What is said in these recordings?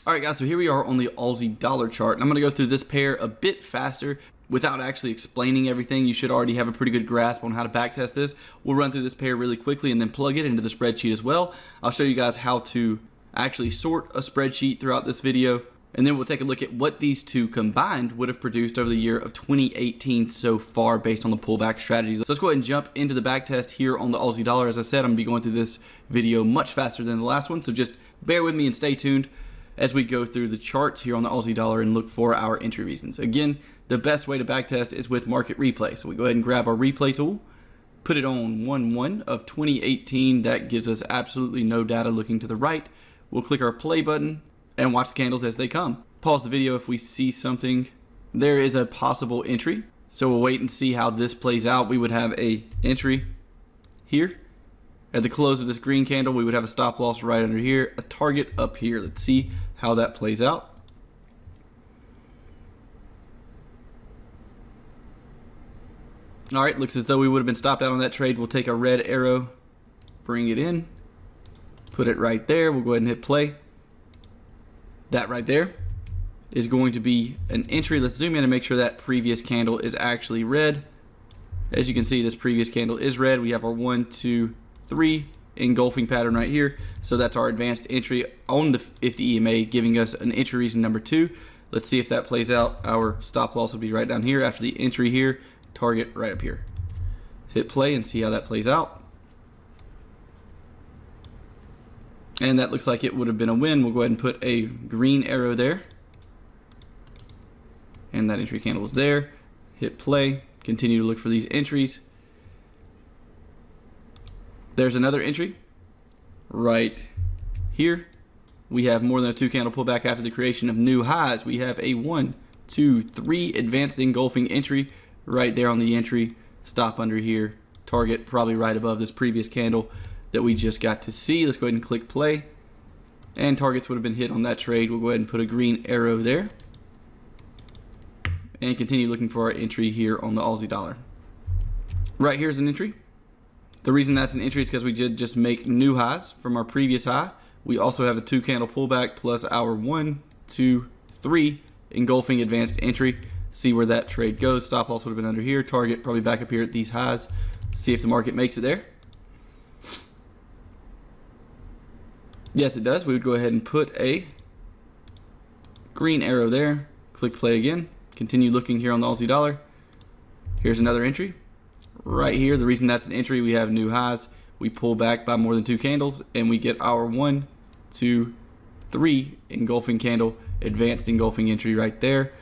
All right, guys, so here we are on the Aussie dollar chart, and I'm going to go through this pair a bit faster without actually explaining everything. You should already have a pretty good grasp on how to backtest this. We'll run through this pair really quickly and then plug it into the spreadsheet as well. I'll show you guys how to actually sort a spreadsheet throughout this video, and then we'll take a look at what these two combined would have produced over the year of 2018 so far based on the pullback strategies. So let's go ahead and jump into the backtest here on the Aussie dollar. As I said, I'm going to be going through this video much faster than the last one, so just bear with me and stay tuned as we go through the charts here on the Aussie dollar and look for our entry reasons. Again, the best way to backtest is with market replay. So we go ahead and grab our replay tool, put it on 1/1 of 2018. That gives us absolutely no data looking to the right. We'll click our play button and watch the candles as they come. Pause the video if we see something. There is a possible entry, so we'll wait and see how this plays out. We would have a entry here. At the close of this green candle, we would have a stop loss right under here, a target up here. Let's see how that plays out. All right, looks as though we would have been stopped out on that trade. We'll take a red arrow, bring it in, put it right there. We'll go ahead and hit play. That right there is going to be an entry. Let's zoom in and make sure that previous candle is actually red. As you can see, this previous candle is red. We have our 1, 2, 3 engulfing pattern right here. So that's our advanced entry on the 50 EMA, giving us an entry reason number 2. Let's see if that plays out. Our stop loss will be right down here after the entry here, target right up here. Hit play and see how that plays out. And that looks like it would have been a win. We'll go ahead and put a green arrow there. And that entry candle is there. Hit play. Continue to look for these entries. There's another entry right here. We have more than a 2 candle pullback after the creation of new highs. We have a 1, 2, 3 advanced engulfing entry right there on the entry. Stop under here. Target probably right above this previous candle that we just got to see. Let's go ahead and click play, and targets would have been hit on that trade. We'll go ahead and put a green arrow there and continue looking for our entry here on the Aussie dollar. Right here's an entry. The reason that's an entry is because we did just make new highs from our previous high. We also have a 2 candle pullback plus our 1, 2, 3 engulfing advanced entry. See where that trade goes. Stop loss would have been under here. Target probably back up here at these highs. See if the market makes it there. Yes, it does. We would go ahead and put a green arrow there. Click play again. Continue looking here on the Aussie dollar. Here's another entry right here. The reason that's an entry, we have new highs. We pull back by more than 2 candles, and we get our 1, 2, 3 engulfing candle, advanced engulfing entry right there.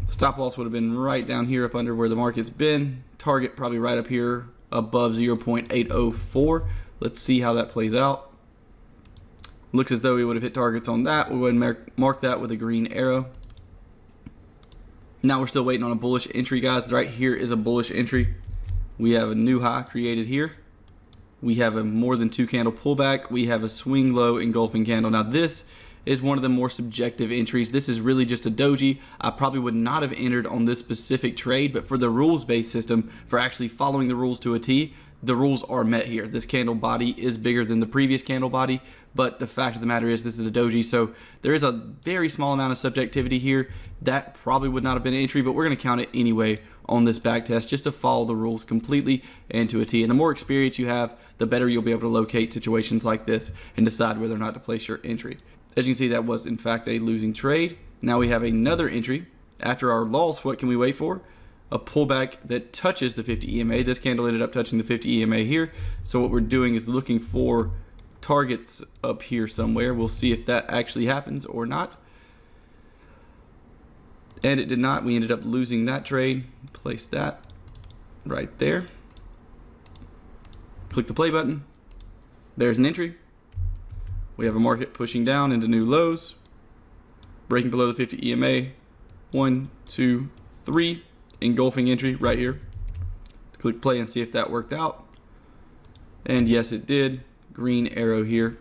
Stop loss would have been right down here up under where the market's been. Target probably right up here above 0.804. Let's see how that plays out. Looks as though we would have hit targets on that. We'll go ahead and mark that with a green arrow. Now we're still waiting on a bullish entry, guys. Right here is a bullish entry. We have a new high created here. We have a more than 2 candle pullback. We have a swing low engulfing candle. Now this is one of the more subjective entries. This is really just a doji. I probably would not have entered on this specific trade, but for the rules-based system, for actually following the rules to a T, the rules are met here. This candle body is bigger than the previous candle body, but the fact of the matter is this is a doji, so there is a very small amount of subjectivity here. That probably would not have been an entry, but we're going to count it anyway on this back test just to follow the rules completely and to a T. And the more experience you have, the better you'll be able to locate situations like this and decide whether or not to place your entry. As you can see, that was in fact a losing trade. Now we have another entry. After our loss, what can we wait for? A pullback that touches the 50 EMA. This candle ended up touching the 50 EMA here. So what we're doing is looking for targets up here somewhere. We'll see if that actually happens or not. And it did not. We ended up losing that trade. Place that right there. Click the play button. There's an entry. We have a market pushing down into new lows, breaking below the 50 EMA. 1, 2, 3 engulfing entry right here. Click play and see if that worked out. And yes, it did. Green arrow here.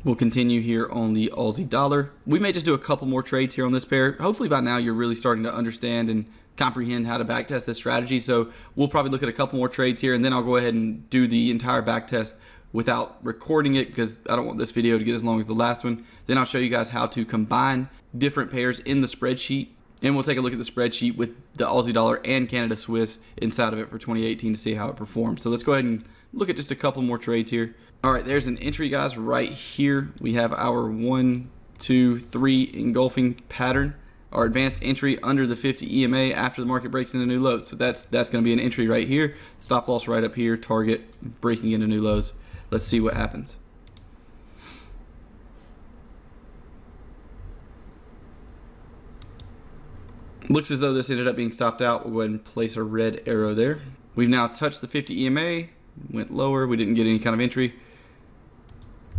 We'll continue here on the Aussie dollar. We may just do a couple more trades here on this pair. Hopefully by now you're really starting to understand and comprehend how to backtest this strategy. So we'll probably look at a couple more trades here, and then I'll go ahead and do the entire backtest without recording it because I don't want this video to get as long as the last one. Then I'll show you guys how to combine different pairs in the spreadsheet. And we'll take a look at the spreadsheet with the Aussie dollar and Canada Swiss inside of it for 2018 to see how it performs. So let's go ahead and look at just a couple more trades here. All right, there's an entry, guys, right here. We have our 1, 2, 3 engulfing pattern. Our advanced entry under the 50 EMA after the market breaks into new lows. So that's going to be an entry right here. Stop loss right up here. Target breaking into new lows. Let's see what happens. Looks as though this ended up being stopped out. We'll go ahead and place a red arrow there. We've now touched the 50 EMA. Went lower. We didn't get any kind of entry.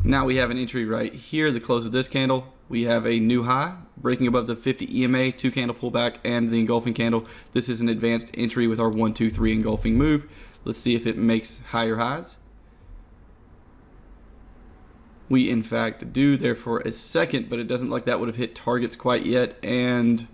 Now we have an entry right here, the close of this candle. We have a new high breaking above the 50 EMA, 2 candle pullback, and the engulfing candle. This is an advanced entry with our 1, 2, 3 engulfing move. Let's see if it makes higher highs. We in fact do there for a second, but it doesn't look like that would have hit targets quite yet, and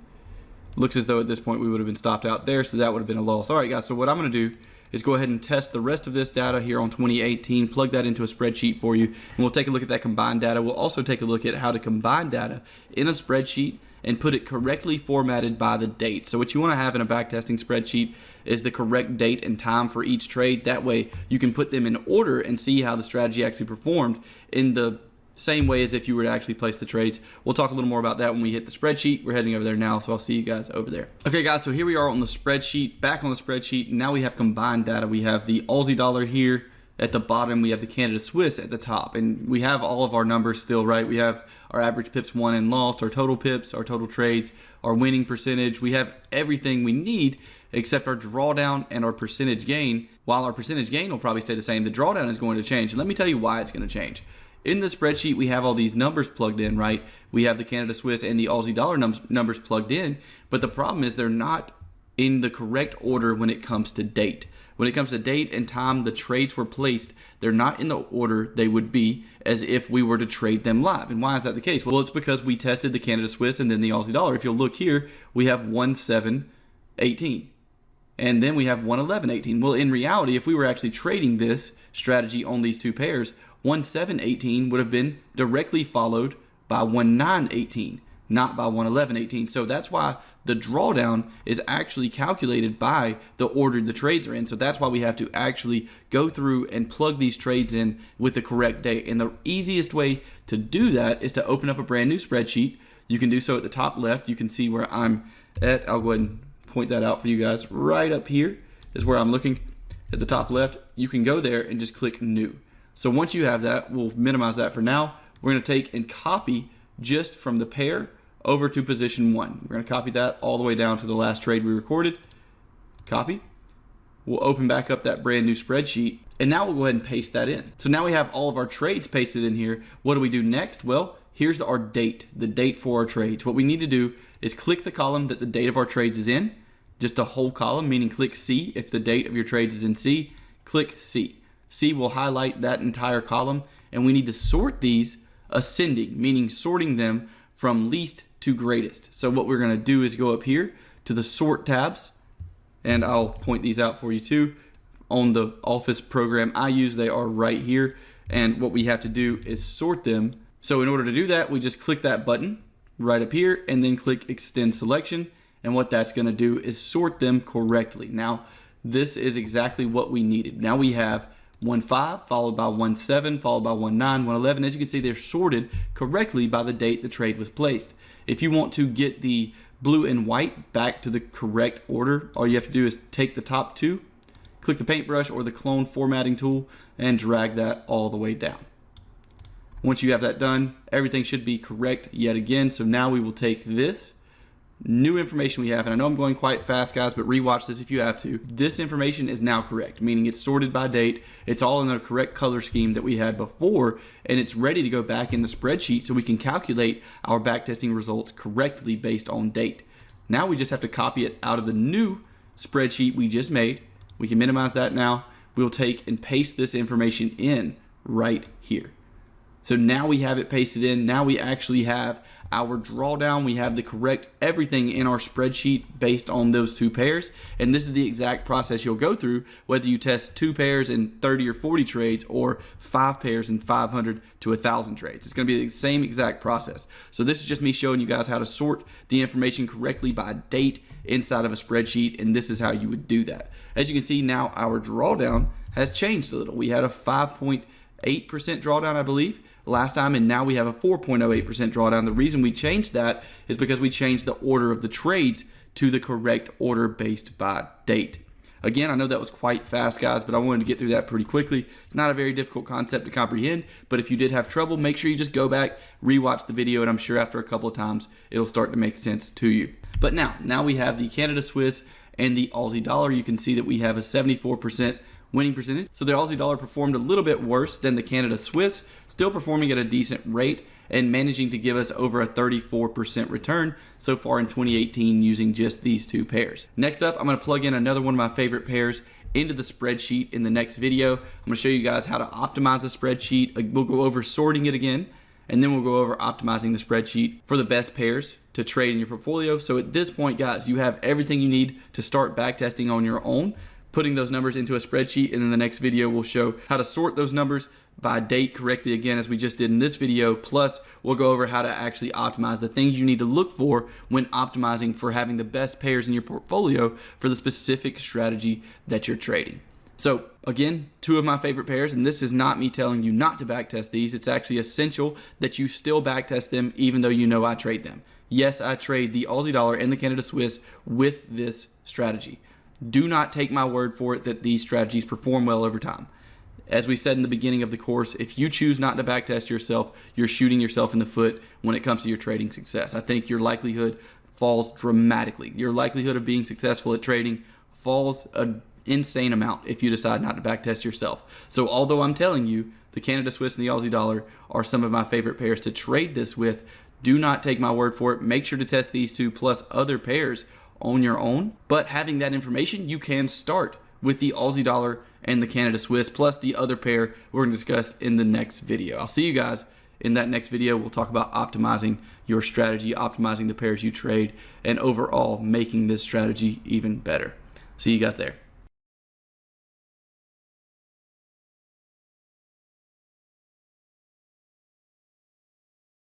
looks as though at this point we would have been stopped out there, so that would have been a loss. All right, guys, so what I'm going to do is go ahead and test the rest of this data here on 2018, plug that into a spreadsheet for you, and we'll take a look at that combined data. We'll also take a look at how to combine data in a spreadsheet and put it correctly formatted by the date. So what you want to have in a backtesting spreadsheet is the correct date and time for each trade. That way you can put them in order and see how the strategy actually performed in the same way as if you were to actually place the trades. We'll talk a little more about that when we hit the spreadsheet. We're heading over there now, so I'll see you guys over there. Okay, guys, so here we are on the spreadsheet, back on the spreadsheet. Now we have combined data. We have the Aussie dollar here at the bottom. We have the Canada Swiss at the top, and we have all of our numbers still, right? We have our average pips won and lost, our total pips, our total trades, our winning percentage. We have everything we need except our drawdown and our percentage gain. While our percentage gain will probably stay the same, the drawdown is going to change. And let me tell you why it's going to change. In the spreadsheet, we have all these numbers plugged in, right? We have the Canada Swiss and the Aussie dollar numbers plugged in, but the problem is they're not in the correct order when it comes to date. When it comes to date and time the trades were placed, they're not in the order they would be as if we were to trade them live. And why is that the case? Well, it's because we tested the Canada Swiss and then the Aussie dollar. If you'll look here, we have 1.718. And then we have 1.1118. Well, in reality, if we were actually trading this strategy on these two pairs, 1.718 would have been directly followed by 1.918, not by 1.1118. So that's why the drawdown is actually calculated by the order the trades are in. So that's why we have to actually go through and plug these trades in with the correct date. And the easiest way to do that is to open up a brand new spreadsheet. You can do so at the top left. You can see where I'm at. I'll go ahead and point that out for you guys. Right up here is where I'm looking at the top left. You can go there and just click new. So once you have that, we'll minimize that for now. We're going to take and copy just from the pair over to position 1. We're going to copy that all the way down to the last trade we recorded. Copy. We'll open back up that brand new spreadsheet, and now we'll go ahead and paste that in. So now we have all of our trades pasted in here. What do we do next? Well, here's our date, the date for our trades. What we need to do is click the column that the date of our trades is in, just a whole column, meaning click C if the date of your trades is in C. Click C. C will highlight that entire column, and we need to sort these ascending, meaning sorting them from least to greatest. So what we're going to do is go up here to the sort tabs, and I'll point these out for you too. On the Office program I use, they are right here, and what we have to do is sort them. So in order to do that, we just click that button right up here and then click extend selection, and what that's going to do is sort them correctly. Now this is exactly what we needed. Now we have 1.5 followed by 1.7 followed by 1.9, 1.11. As you can see, they're sorted correctly by the date the trade was placed. If you want to get the blue and white back to the correct order, all you have to do is take the top two, click the paintbrush or the clone formatting tool, and drag that all the way down. Once you have that done, everything should be correct yet again. So now we will take this new information we have, and I know I'm going quite fast, guys, but rewatch this if you have to. This information is now correct, meaning it's sorted by date. It's all in the correct color scheme that we had before, and it's ready to go back in the spreadsheet so we can calculate our backtesting results correctly based on date. Now we just have to copy it out of the new spreadsheet we just made. We can minimize that now. We'll take and paste this information in right here. So now we have it pasted in. Now we actually have our drawdown. We have the correct everything in our spreadsheet based on those two pairs. And this is the exact process you'll go through, whether you test 2 pairs in 30 or 40 trades or 5 pairs in 500 to 1,000 trades. It's going to be the same exact process. So this is just me showing you guys how to sort the information correctly by date inside of a spreadsheet. And this is how you would do that. As you can see now, our drawdown has changed a little. We had a 5.8% drawdown, I believe, last time, and now we have a 4.08% drawdown. The reason we changed that is because we changed the order of the trades to the correct order based by date. Again, I know that was quite fast, guys, but I wanted to get through that pretty quickly. It's not a very difficult concept to comprehend, but if you did have trouble, make sure you just go back, rewatch the video, and I'm sure after a couple of times, it'll start to make sense to you. But now we have the Canada Swiss and the Aussie dollar. You can see that we have a 74% winning percentage. So the Aussie dollar performed a little bit worse than the Canada Swiss, still performing at a decent rate and managing to give us over a 34% return so far in 2018 using just these two pairs. Next up, I'm going to plug in another one of my favorite pairs into the spreadsheet in the next video. I'm going to show you guys how to optimize the spreadsheet. We'll go over sorting it again, and then we'll go over optimizing the spreadsheet for the best pairs to trade in your portfolio. So at this point, guys, you have everything you need to start backtesting on your own, putting those numbers into a spreadsheet, and then the next video will show how to sort those numbers by date correctly again, as we just did in this video. Plus, we'll go over how to actually optimize the things you need to look for when optimizing for having the best pairs in your portfolio for the specific strategy that you're trading. So again, 2 of my favorite pairs, and this is not me telling you not to backtest these. It's actually essential that you still backtest them even though you know I trade them. Yes, I trade the Aussie dollar and the Canada Swiss with this strategy. Do not take my word for it that these strategies perform well over time. As we said in the beginning of the course, if you choose not to backtest yourself, you're shooting yourself in the foot when it comes to your trading success. I think your likelihood falls dramatically. Your likelihood of being successful at trading falls an insane amount if you decide not to backtest yourself. So although I'm telling you the Canada Swiss and the Aussie dollar are some of my favorite pairs to trade this with, do not take my word for it. Make sure to test these 2 plus other pairs on your own. But having that information, you can start with the Aussie dollar and the Canada Swiss plus the other pair we're going to discuss in the next video. I'll see you guys in that next video. We'll talk about optimizing your strategy, optimizing the pairs you trade, and overall making this strategy even better. See you guys there.